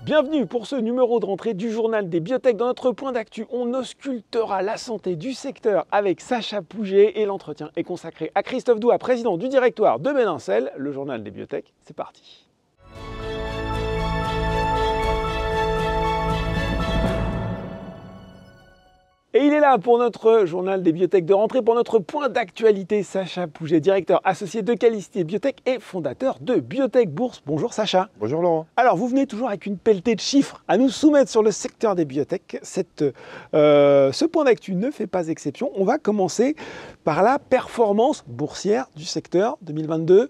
Bienvenue pour ce numéro de rentrée du journal des biotech. Dans notre point d'actu, on auscultera la santé du secteur avec Sacha Pouget et l'entretien est consacré à Christophe Doua, président du directoire de Medincell. Le journal des biotech, c'est parti. Et il est là pour notre journal des biotech de rentrée, pour notre point d'actualité. Sacha Pouget, directeur associé de Calisti Biotech et fondateur de Biotech Bourse. Bonjour Sacha. Bonjour Laurent. Alors vous venez toujours avec une pelletée de chiffres à nous soumettre sur le secteur des biotech. Ce point d'actu ne fait pas exception. On va commencer par la performance boursière du secteur 2022.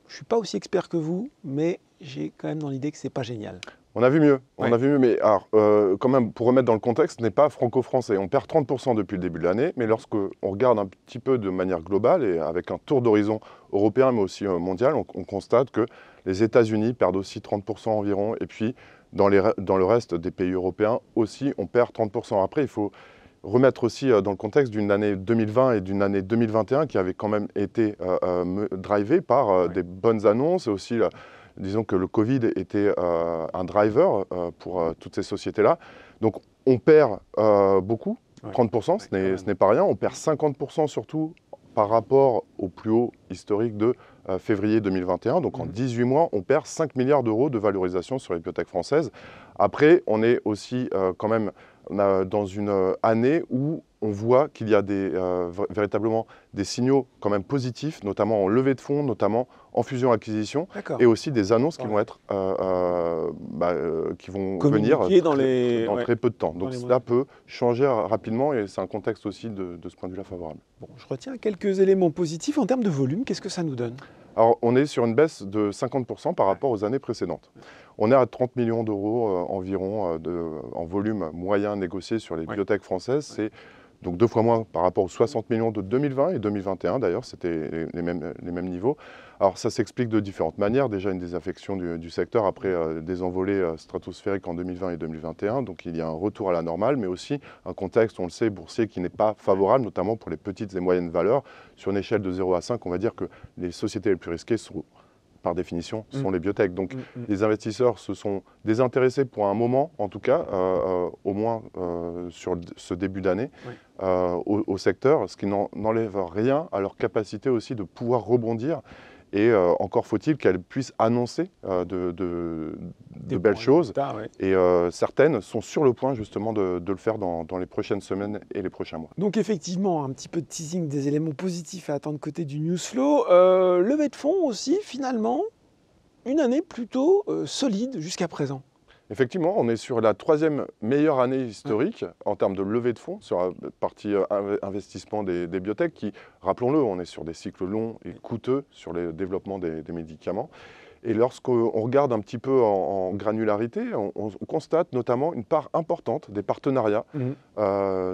Je ne suis pas aussi expert que vous, mais j'ai quand même dans l'idée que ce n'est pas génial. On a vu mieux, Ouais. mais alors, quand même, pour remettre dans le contexte, ce n'est pas franco-français. On perd 30% depuis le début de l'année, mais lorsqu'on regarde un petit peu de manière globale et avec un tour d'horizon européen, mais aussi mondial, on constate que les États-Unis perdent aussi 30% environ, et puis dans le reste des pays européens aussi, on perd 30%. Après, il faut remettre aussi dans le contexte d'une année 2020 et d'une année 2021 qui avait quand même été drivée par des bonnes annonces et aussi... disons que le Covid était un driver pour toutes ces sociétés-là. Donc on perd beaucoup, 30%, ce n'est pas rien. On perd 50% surtout par rapport au plus haut historique de février 2021. Donc en 18 mois, on perd 5 milliards d'euros de valorisation sur les biotech françaises. Après, on est aussi quand même dans une année où on voit qu'il y a véritablement des signaux quand même positifs, notamment en levée de fonds, notamment en fusion-acquisition, et aussi des annonces qui vont être, qui vont venir dans très peu de temps. Donc cela peut changer rapidement et c'est un contexte aussi de ce point de vue-là favorable. Bon, je retiens quelques éléments positifs en termes de volume. Qu'est-ce que ça nous donne ? Alors, on est sur une baisse de 50% par rapport aux années précédentes. On est à 30 millions d'euros environ en volume moyen négocié sur les biotech françaises. C'est donc 2 fois moins par rapport aux 60 millions de 2020 et 2021. D'ailleurs, c'était les mêmes niveaux. Alors, ça s'explique de différentes manières. Déjà, une désaffection du secteur après des envolées stratosphériques en 2020 et 2021. Donc, il y a un retour à la normale, mais aussi un contexte, on le sait, boursier qui n'est pas favorable, notamment pour les petites et moyennes valeurs. Sur une échelle de 0 à 5, on va dire que les sociétés les plus risquées sont, par définition, sont les biotech. Donc, les investisseurs se sont désintéressés pour un moment, en tout cas, au moins sur ce début d'année, au secteur, ce qui n'enlève rien à leur capacité aussi de pouvoir rebondir. Et encore faut-il qu'elles puissent annoncer de belles choses. Et certaines sont sur le point justement de le faire dans les prochaines semaines et les prochains mois. Donc effectivement, un petit peu de teasing des éléments positifs à attendre côté du news flow. Levée de fonds aussi, finalement, une année plutôt solide jusqu'à présent. Effectivement, on est sur la 3e meilleure année historique en termes de levée de fonds sur la partie investissement des biotech qui, rappelons-le, on est sur des cycles longs et coûteux sur le développement des médicaments. Et lorsqu'on regarde un petit peu en granularité, on constate notamment une part importante des partenariats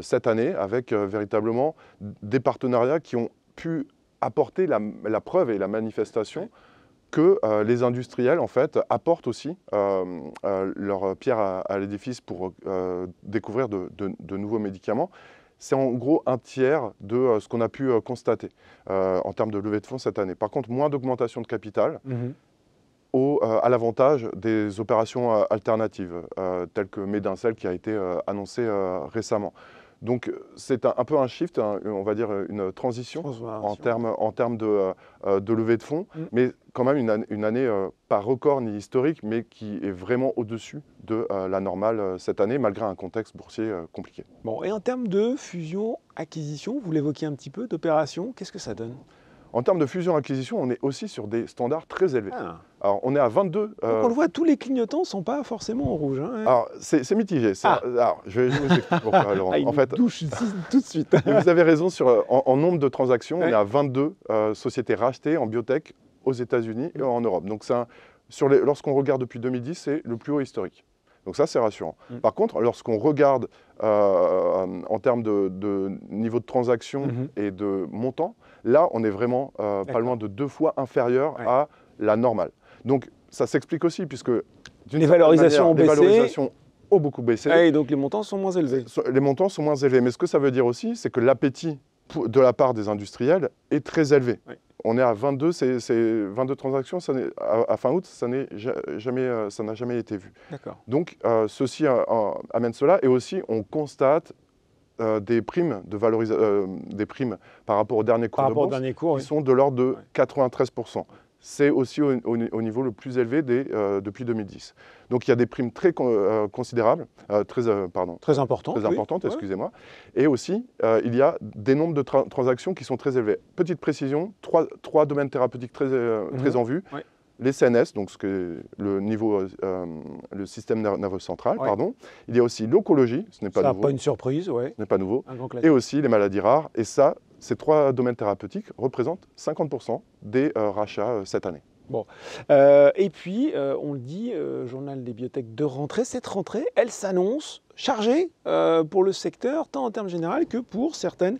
cette année avec véritablement des partenariats qui ont pu apporter la preuve et la manifestation que les industriels, en fait, apportent aussi leur pierre à l'édifice pour découvrir de nouveaux médicaments. C'est en gros un tiers de ce qu'on a pu constater en termes de levée de fonds cette année. Par contre, moins d'augmentation de capital à l'avantage des opérations alternatives, telles que Medincell qui a été annoncé récemment. Donc c'est un peu un shift, on va dire une transition en termes de levée de fonds, mais quand même une année pas record ni historique, mais qui est vraiment au-dessus de la normale cette année, malgré un contexte boursier compliqué. Bon, et en termes de fusion-acquisition, vous l'évoquiez un petit peu, d'opération, qu'est-ce que ça donne ? En termes de fusion-acquisition, on est aussi sur des standards très élevés. Alors, on est à 22... Donc on le voit, tous les clignotants ne sont pas forcément en rouge. Hein. Alors, c'est mitigé. Alors, je vais vous expliquer pourquoi, Laurent. En fait, douche tout de suite. Vous avez raison, en nombre de transactions, on est à 22 sociétés rachetées en biotech aux États-Unis et en Europe. Donc, lorsqu'on regarde depuis 2010, c'est le plus haut historique. Donc ça, c'est rassurant. Par contre, lorsqu'on regarde en termes de niveau de transaction et de montant, là, on est vraiment pas loin de 2 fois inférieur à la normale. Donc ça s'explique aussi, puisque les valorisations ont beaucoup baissé. Et donc les montants sont moins élevés. Les montants sont moins élevés. Mais ce que ça veut dire aussi, c'est que l'appétit de la part des industriels est très élevé. on est à 22, c'est 22 transactions, à fin août, ça n'a jamais été vu. Donc, ceci amène cela, et aussi, on constate des primes de des primes par rapport au dernier cours de bourse qui sont de l'ordre de 93%. C'est aussi au niveau le plus élevé depuis 2010. Donc il y a des primes très considérables, très importantes, excusez-moi. Et aussi, il y a des nombres de transactions qui sont très élevés. Petite précision, trois domaines thérapeutiques très en vue. Oui. Les CNS, donc le système nerveux central, pardon. Il y a aussi l'oncologie, ce n'est pas nouveau. Pas une surprise, oui. Ce n'est pas nouveau. Et aussi les maladies rares. Et ça, ces 3 domaines thérapeutiques représentent 50% des rachats cette année. Bon. Et puis, on le dit, Journal des biotech de rentrée, cette rentrée, elle s'annonce chargée pour le secteur, tant en termes généraux que pour certaines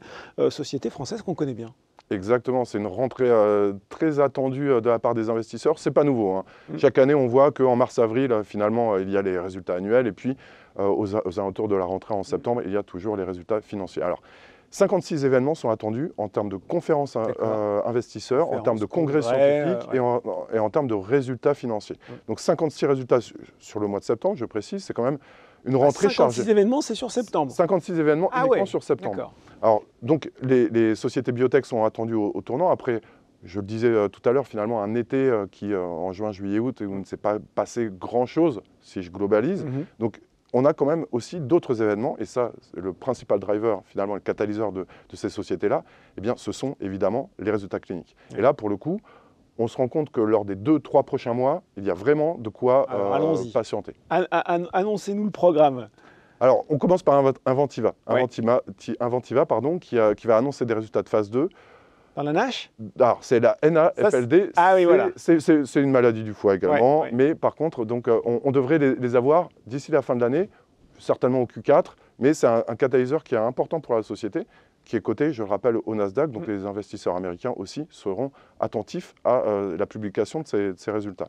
sociétés françaises qu'on connaît bien. Exactement, c'est une rentrée très attendue de la part des investisseurs. Ce n'est pas nouveau, hein. Chaque année, on voit qu'en mars-avril, finalement, il y a les résultats annuels. Et puis, aux alentours de la rentrée en septembre, il y a toujours les résultats financiers. Alors, 56 événements sont attendus en termes de conférences investisseurs, en termes de congrès scientifiques et en termes de résultats financiers. Donc 56 résultats sur le mois de septembre, je précise, c'est quand même une rentrée chargée. 56 événements, c'est sur septembre. 56 événements uniquement sur septembre. Alors, donc, les sociétés biotech sont attendues au tournant. Après, je le disais tout à l'heure, finalement, un été qui, en juin, juillet, août, où il ne s'est pas passé grand-chose, si je globalise. Donc, on a quand même aussi d'autres événements, et ça, le principal driver, finalement, le catalyseur de ces sociétés-là, eh bien, ce sont évidemment les résultats cliniques. Et là, pour le coup, on se rend compte que lors des 2-3 prochains mois, il y a vraiment de quoi patienter. Annoncez-nous le programme. Alors, on commence par Inventiva. Inventiva, pardon, qui va annoncer des résultats de phase 2. Dans la NASH? Alors, c'est la NAFLD. Voilà. C'est une maladie du foie également. Mais par contre, donc, on devrait les avoir d'ici la fin de l'année, certainement au Q4. Mais c'est un catalyseur qui est important pour la société, qui est coté, je le rappelle, au Nasdaq. Donc, les investisseurs américains aussi seront attentifs à la publication de ces résultats.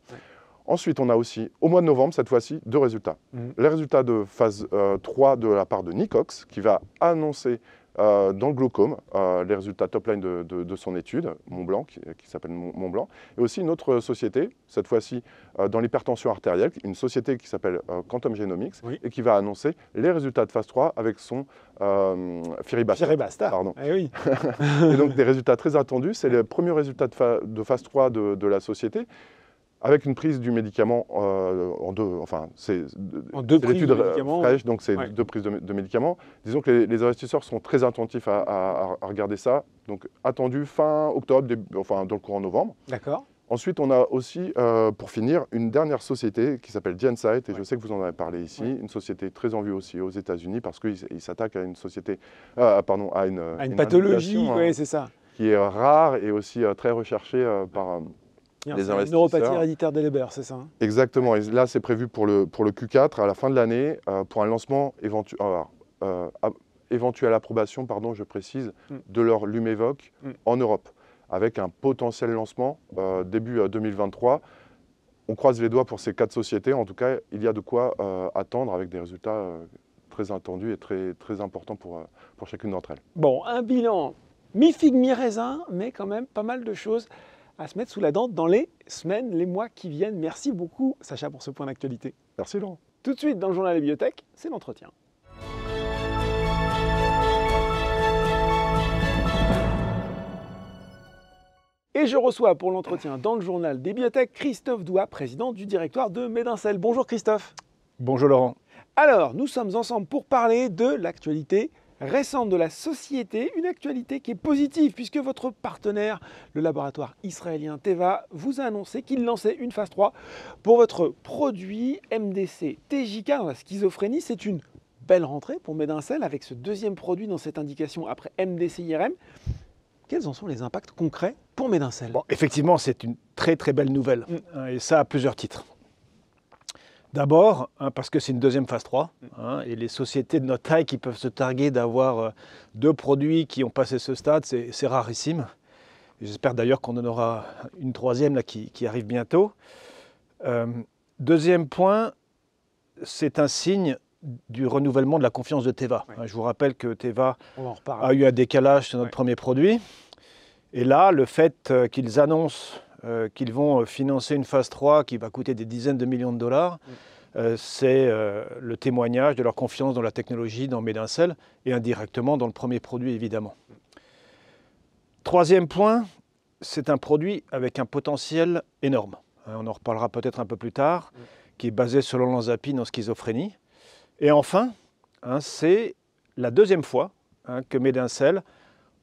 Ensuite, on a aussi, au mois de novembre, cette fois-ci, 2 résultats. Les résultats de phase 3 de la part de Nicox, qui va annoncer dans le glaucome les résultats top-line de son étude, Montblanc, qui s'appelle Montblanc, et aussi une autre société, cette fois-ci dans l'hypertension artérielle, une société qui s'appelle Quantum Genomics, et qui va annoncer les résultats de phase 3 avec son Firibasta. Pardon. Oui. Et donc des résultats très attendus. C'est le premier résultat de phase 3 de la société, avec une prise du médicament en deux prises de médicaments. Fraîche, donc c'est 2 prises de médicaments. Disons que les investisseurs sont très attentifs à regarder ça. Donc attendu fin octobre, dans le courant novembre. D'accord. Ensuite, on a aussi, pour finir, une dernière société qui s'appelle GenSight, et je sais que vous en avez parlé ici, une société très en vue aussi aux États-Unis, parce qu'il s'attaque à une société, à une pathologie, c'est ça, qui est rare et aussi très recherchée par les investisseurs. Neuropathie héréditaire des Leber, c'est ça, hein? Exactement. Et là, c'est prévu pour le Q4, à la fin de l'année, pour un lancement éventuelle approbation, pardon, je précise, de leur Lumevoq en Europe, avec un potentiel lancement début 2023. On croise les doigts pour ces 4 sociétés. En tout cas, il y a de quoi attendre avec des résultats très attendus et très, très importants pour chacune d'entre elles. Bon, un bilan mi-figue, mi-raisin, mais quand même pas mal de choses à se mettre sous la dent dans les semaines, les mois qui viennent. Merci beaucoup, Sacha, pour ce point d'actualité. Merci, Laurent. Tout de suite, dans le journal des biotech, c'est l'entretien. Et je reçois pour l'entretien dans le journal des biotech Christophe Doua, président du directoire de Medincell. Bonjour Christophe. Bonjour Laurent. Alors, nous sommes ensemble pour parler de l'actualité récente de la société, une actualité qui est positive puisque votre partenaire, le laboratoire israélien Teva, vous a annoncé qu'il lançait une phase 3 pour votre produit MDC TJK dans la schizophrénie. C'est une belle rentrée pour Medincell avec ce 2e produit dans cette indication après MDC IRM. Quels en sont les impacts concrets pour Medincell? Bon, effectivement, c'est une très très belle nouvelle, et ça à plusieurs titres. D'abord, parce que c'est une 2e phase 3, et les sociétés de notre taille qui peuvent se targuer d'avoir 2 produits qui ont passé ce stade, c'est rarissime. J'espère d'ailleurs qu'on en aura une 3e là, qui arrive bientôt. 2e point, c'est un signe du renouvellement de la confiance de Teva. Je vous rappelle que Teva a eu un décalage sur notre premier produit. Et là, le fait qu'ils annoncent qu'ils vont financer une phase 3 qui va coûter des dizaines de millions de dollars, c'est le témoignage de leur confiance dans la technologie, dans Medincell, et indirectement dans le premier produit, évidemment. Troisième point, c'est un produit avec un potentiel énorme. On en reparlera peut-être un peu plus tard, qui est basé sur l'olanzapine en schizophrénie. Et enfin, c'est la deuxième fois que Medincell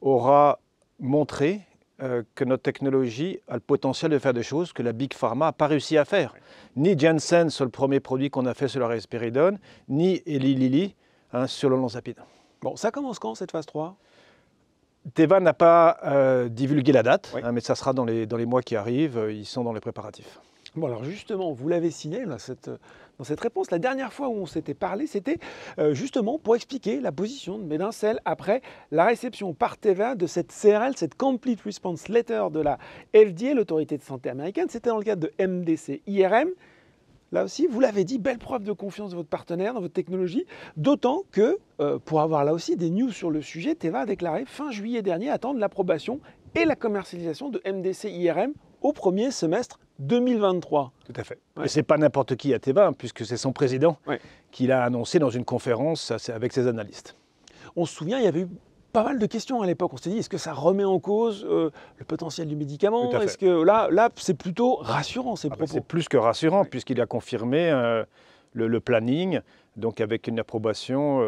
aura montré que notre technologie a le potentiel de faire des choses que la Big Pharma n'a pas réussi à faire. Ni Janssen sur le premier produit qu'on a fait sur la risperidone, ni Eli Lilly sur l'olanzapine. Bon, ça commence quand cette phase 3 ? Teva n'a pas divulgué la date, mais ça sera dans les mois qui arrivent. Ils sont dans les préparatifs. Bon, alors justement, vous l'avez signé là, dans cette réponse. La dernière fois où on s'était parlé, c'était justement pour expliquer la position de Medincell après la réception par Teva de cette CRL, cette Complete Response Letter de la FDA, l'autorité de santé américaine. C'était dans le cadre de MDC-IRM. Là aussi, vous l'avez dit, belle preuve de confiance de votre partenaire, dans votre technologie, d'autant que, pour avoir là aussi des news sur le sujet, Teva a déclaré fin juillet dernier attendre l'approbation et la commercialisation de MDC-IRM au premier semestre 2023. Tout à fait. Et ce n'est pas n'importe qui à Teva, puisque c'est son président qui l'a annoncé dans une conférence avec ses analystes. On se souvient, il y avait eu pas mal de questions à l'époque. On s'est dit, est-ce que ça remet en cause le potentiel du médicament ? Est-ce que là c'est plutôt rassurant ces propos ? C'est plus que rassurant, puisqu'il a confirmé le planning, donc avec une approbation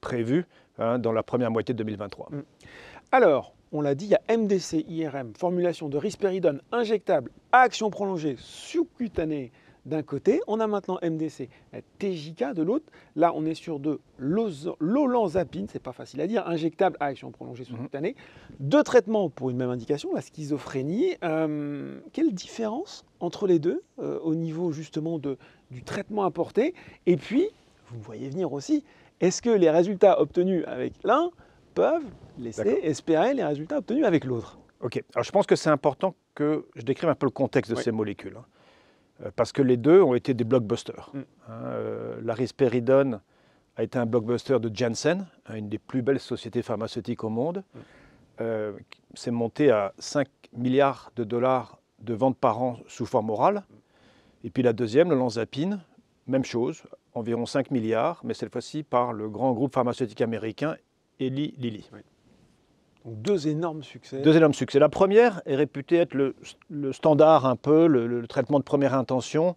prévue dans la première moitié de 2023. Alors, on l'a dit, il y a MDC-IRM, formulation de risperidone injectable à action prolongée sous-cutanée d'un côté. On a maintenant MDC-TJK de l'autre. Là, on est sur de l'olanzapine, c'est pas facile à dire, injectable à action prolongée sous-cutanée. Deux traitements pour une même indication, la schizophrénie. Quelle différence entre les deux au niveau justement du traitement apporté? Et puis, vous me voyez venir aussi, est-ce que les résultats obtenus avec l'un peuvent laisser espérer les résultats obtenus avec l'autre? Ok, alors je pense que c'est important que je décrive un peu le contexte de ces molécules, parce que les deux ont été des blockbusters. La risperidone a été un blockbuster de Janssen, une des plus belles sociétés pharmaceutiques au monde. C'est monté à 5 milliards de dollars de ventes par an sous forme orale. Et puis la deuxième, l'olanzapine, même chose, environ 5 milliards, mais cette fois-ci par le grand groupe pharmaceutique américain Eli Lilly. Donc deux énormes succès. Deux énormes succès. La première est réputée être le standard un peu, le traitement de première intention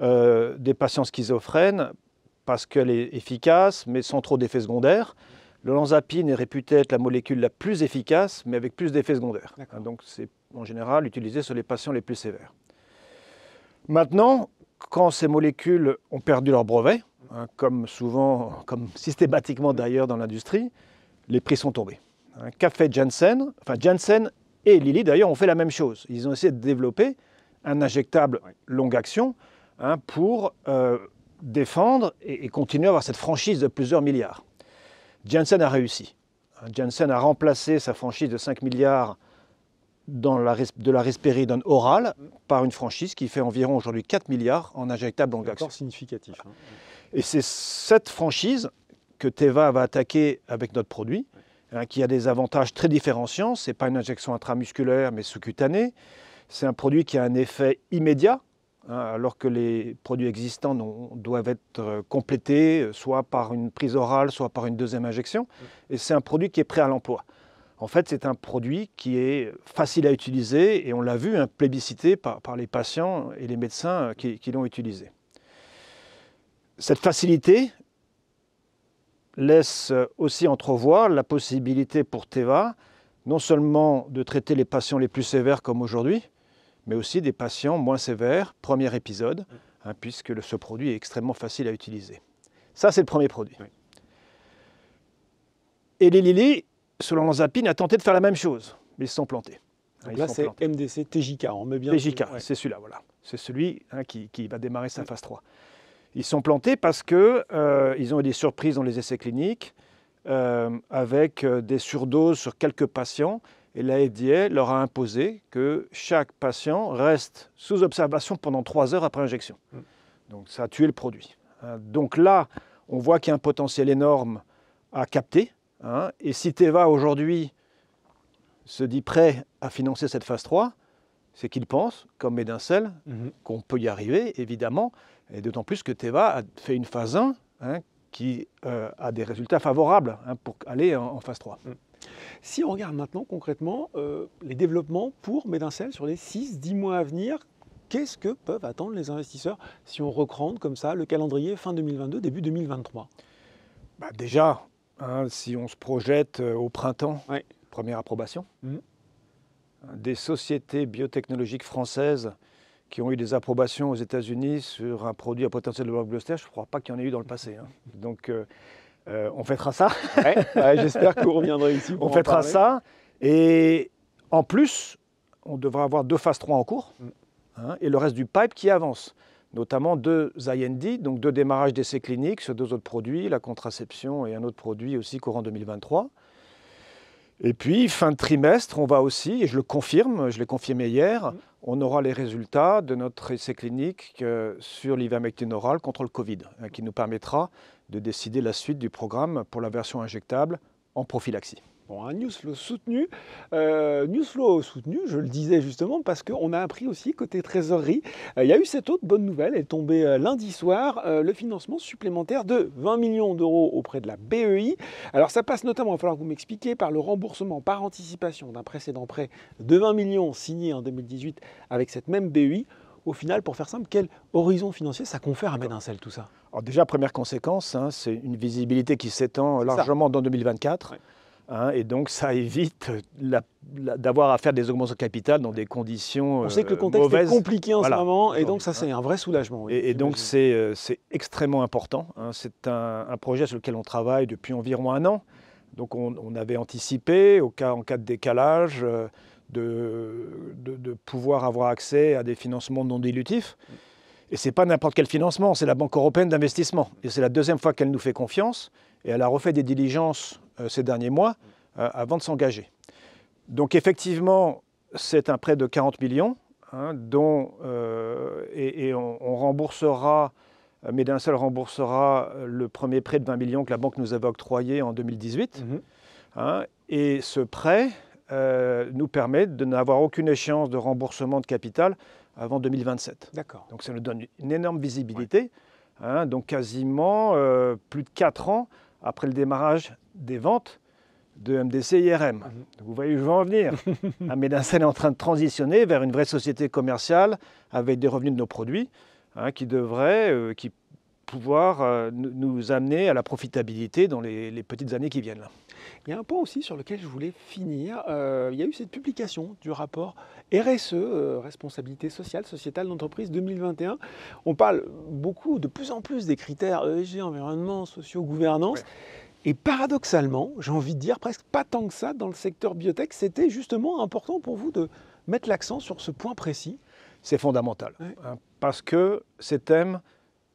des patients schizophrènes, parce qu'elle est efficace, mais sans trop d'effets secondaires. L'olanzapine est réputée être la molécule la plus efficace, mais avec plus d'effets secondaires. Donc c'est en général utilisé sur les patients les plus sévères. Maintenant, quand ces molécules ont perdu leur brevet, comme systématiquement d'ailleurs dans l'industrie, les prix sont tombés. Qu'a fait Janssen? Janssen et Lilly d'ailleurs ont fait la même chose. Ils ont essayé de développer un injectable longue action pour défendre et continuer à avoir cette franchise de plusieurs milliards. Janssen a réussi. Janssen a remplacé sa franchise de 5 milliards de la risperidone orale par une franchise qui fait environ aujourd'hui 4 milliards en injectable longue action. C'est significatif. Et c'est cette franchise que Teva va attaquer avec notre produit, qui a des avantages très différenciants. Ce n'est pas une injection intramusculaire, mais sous-cutanée. C'est un produit qui a un effet immédiat, alors que les produits existants doivent être complétés, soit par une prise orale, soit par une deuxième injection. Et c'est un produit qui est prêt à l'emploi. En fait, c'est un produit qui est facile à utiliser, et on l'a vu, plébiscité par les patients et les médecins qui l'ont utilisé. Cette facilité laisse aussi entrevoir la possibilité pour Teva non seulement de traiter les patients les plus sévères comme aujourd'hui, mais aussi des patients moins sévères, premier épisode, puisque ce produit est extrêmement facile à utiliser. Ça, c'est le premier produit. Et Eli Lilly, sur l'olanzapine, a tenté de faire la même chose, mais ils se sont plantés. Donc là, c'est MDC-TJK, on met bien. TJK, c'est celui-là, voilà. C'est celui qui va démarrer sa phase 3. Ils sont plantés parce qu'ils ont eu des surprises dans les essais cliniques avec des surdoses sur quelques patients. Et la FDA leur a imposé que chaque patient reste sous observation pendant 3 heures après injection. Donc ça a tué le produit. Donc là, on voit qu'il y a un potentiel énorme à capter. Et si Teva aujourd'hui se dit prêt à financer cette phase 3, c'est qu'il pense, comme Medincell, qu'on peut y arriver, évidemment, et d'autant plus que Teva a fait une phase 1 qui a des résultats favorables pour aller en phase 3. Si on regarde maintenant concrètement les développements pour Medincell sur les 6-10 mois à venir, qu'est-ce que peuvent attendre les investisseurs si on recrante comme ça le calendrier fin 2022, début 2023 ? Déjà, si on se projette au printemps, première approbation. Des sociétés biotechnologiques françaises qui ont eu des approbations aux États-Unis sur un produit à potentiel de blockbuster, je ne crois pas qu'il y en ait eu dans le passé. Donc, on fêtera ça. J'espère que vous reviendrez ici. On fêtera ça. Et en plus, on devra avoir 2 phases 3 en cours et le reste du pipe qui avance. Notamment 2 IND, donc 2 démarrages d'essais cliniques sur 2 autres produits, la contraception et un autre produit aussi courant 2023. Et puis, fin de trimestre, on va aussi, et je le confirme, je l'ai confirmé hier, on aura les résultats de notre essai clinique sur l'ivermectine orale contre le Covid, qui nous permettra de décider la suite du programme pour la version injectable en prophylaxie. Bon, un news flow soutenu. Je le disais justement parce qu'on a appris aussi côté trésorerie, il y a eu cette autre bonne nouvelle, elle est tombée lundi soir, le financement supplémentaire de 20 millions d'euros auprès de la BEI. Alors ça passe notamment, il va falloir que vous m'expliquiez, par le remboursement par anticipation d'un précédent prêt de 20 millions signé en 2018 avec cette même BEI. Au final, pour faire simple, quel horizon financier ça confère à Medincell tout ça ? Alors déjà, première conséquence, c'est une visibilité qui s'étend largement dans 2024. Et donc, ça évite d'avoir à faire des augmentations de capital dans des conditions mauvaises. On sait que le contexte est compliqué en ce moment, et donc ça, c'est un vrai soulagement. Et donc, c'est extrêmement important. C'est un projet sur lequel on travaille depuis environ 1 an. Donc, on avait anticipé, en cas de décalage, de pouvoir avoir accès à des financements non dilutifs. Et ce n'est pas n'importe quel financement, c'est la Banque européenne d'investissement. Et c'est la 2e fois qu'elle nous fait confiance. Et elle a refait des diligences ces derniers mois avant de s'engager. Donc effectivement, c'est un prêt de 40 millions, dont on remboursera, Medincell remboursera le premier prêt de 20 millions que la banque nous avait octroyé en 2018. Et ce prêt nous permet de n'avoir aucune échéance de remboursement de capital avant 2027. D'accord. Donc ça nous donne une énorme visibilité, donc quasiment plus de 4 ans après le démarrage des ventes de MDC IRM. Vous voyez où je veux en venir. Medincell est en train de transitionner vers une vraie société commerciale avec des revenus de nos produits qui devraient pouvoir nous amener à la profitabilité dans les petites années qui viennent. Là. Il y a un point aussi sur lequel je voulais finir. Il y a eu cette publication du rapport RSE, Responsabilité sociale, sociétale d'entreprise 2021. On parle beaucoup, de plus en plus des critères ESG, environnement, sociaux, gouvernance. Ouais. Et paradoxalement, j'ai envie de dire presque pas tant que ça dans le secteur biotech, c'était justement important pour vous de mettre l'accent sur ce point précis. C'est fondamental, parce que ces thèmes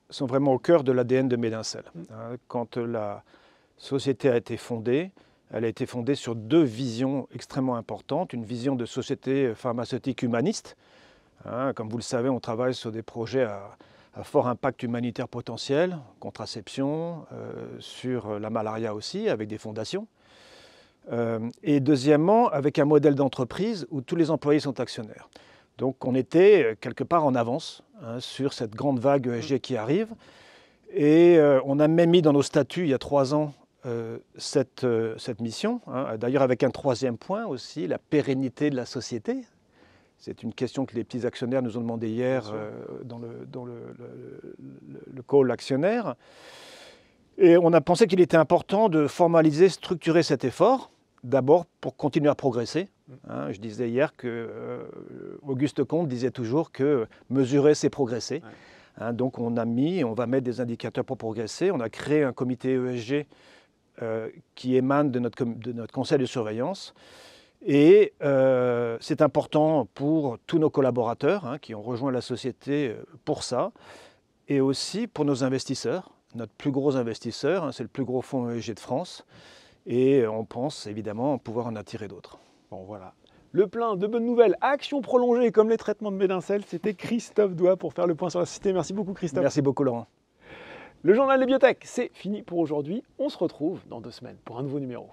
sont vraiment au cœur de l'ADN de Medincell. Quand la société a été fondée, elle a été fondée sur 2 visions extrêmement importantes. Une vision de société pharmaceutique humaniste. Comme vous le savez, on travaille sur des projets à fort impact humanitaire potentiel, contraception, sur la malaria aussi, avec des fondations. Et deuxièmement, avec un modèle d'entreprise où tous les employés sont actionnaires. Donc on était quelque part en avance sur cette grande vague ESG qui arrive. Et on a même mis dans nos statuts il y a 3 ans cette mission, d'ailleurs avec un 3e point aussi, la pérennité de la société. C'est une question que les petits actionnaires nous ont demandé hier dans le call actionnaire. Et on a pensé qu'il était important de formaliser, structurer cet effort, d'abord pour continuer à progresser. Je disais hier que Auguste Comte disait toujours que mesurer, c'est progresser. Donc on va mettre des indicateurs pour progresser. On a créé un comité ESG qui émane de notre conseil de surveillance. Et c'est important pour tous nos collaborateurs qui ont rejoint la société pour ça, et aussi pour nos investisseurs. Notre plus gros investisseur, c'est le plus gros fonds ESG de France, et on pense évidemment pouvoir en attirer d'autres. Bon voilà, le plein de bonnes nouvelles, actions prolongées comme les traitements de Medincell, c'était Christophe Doigt pour faire le point sur la société. Merci beaucoup Christophe. Merci beaucoup Laurent. Le journal des biotech, c'est fini pour aujourd'hui. On se retrouve dans 2 semaines pour un nouveau numéro.